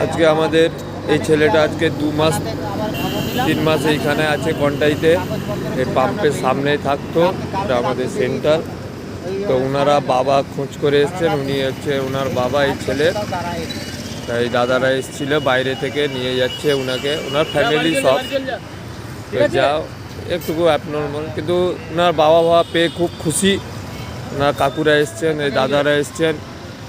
আজকে আমাদের এই ছেলেটা আজকে 2 মাস 3 মাস এইখানে আছে কন্টাইতে, এই পাম্পের সামনেই থাকতো। এটা আমাদের সেন্টার। তো ওনারা বাবা খোঁজ করে এসছেন, উনি হচ্ছে ওনার বাবা এই ছেলে। তাই দাদারা এসেছিল বাইরে থেকে, নিয়ে যাচ্ছে ওনাকে, ওনার ফ্যামিলি সব। যাও একটুকু অ্যাবনর্মাল, কিন্তু ওনার বাবা পেয়ে খুব খুশি। ওনার কাকুরা এসছেন, এই দাদারা এসছেন,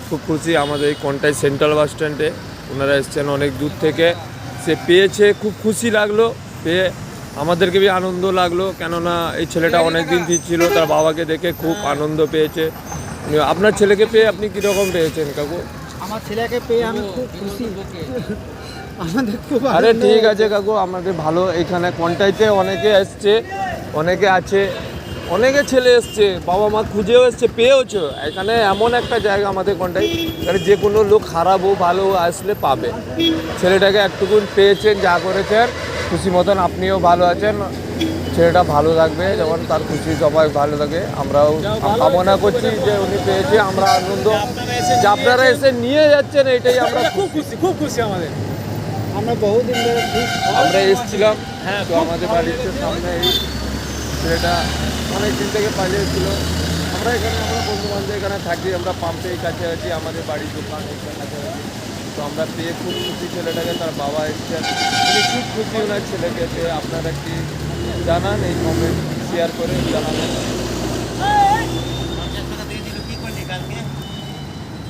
খুব খুশি। আমাদের এই কন্টাই সেন্ট্রাল বাস স্ট্যান্ডে ওনারা এসছেন অনেক দূর থেকে। সে পেয়েছে, খুব খুশি লাগলো পেয়ে, আমাদেরকে বি আনন্দ লাগলো। কেননা এই ছেলেটা অনেক দিন ছিল, তার বাবাকে দেখে খুব আনন্দ পেয়েছে। আপনার ছেলেকে পেয়ে আপনি কীরকম পেয়েছেন কাকু? আমার ছেলেকে পেয়ে আমি খুব খুশি। আমাদের খুব আরে ঠিক আছে কাকু, আমাদের ভালো। এখানে কন্টাইতে অনেকে এসছে, অনেকে আছে, অনেকে ছেলে এসছে, বাবা মা খুঁজেও এসছে, পেয়েওছে। এখানে এমন একটা জায়গা আমাদের কন্টাই, এখানে যে কোনো লোক খারাপ হোক ভালো আসলে পাবে। ছেলেটাকে একটুকুন পেয়েছেন, যা করেছেন খুশি মতন, আপনিও ভালো আছেন, ছেলেটা ভালো থাকবে, যেমন তার খুশি সবাই ভালো থাকে। আমরাও কামনা করছি যে উনি পেয়েছে, আমরা আনন্দ যে আপনারা এসে নিয়ে যাচ্ছেন, এটাই আমরা খুব খুশি, খুব খুশি। আমরা বহুদিন ধরে আমরা এসেছিলাম। হ্যাঁ, তো আমাদের বাড়ির সামনে এই ছেলেটা অনেক দিন থেকে পালিয়েছিল। আমরা বন্ধু বান্ধব এখানে থাকি, আমরা পাম্পে কাছাকাছি, আমাদের বাড়ির দোকান এখানে কাছাকাছি। তো আমরা পেয়ে খুব খুশি ছেলেটাকে, তার বাবা এসছেন, উনি খুব খুশি ওনার ছেলেকে পেয়ে। আপনারা কি জানান, এই কমেন্ট শেয়ার করে জানাবেন।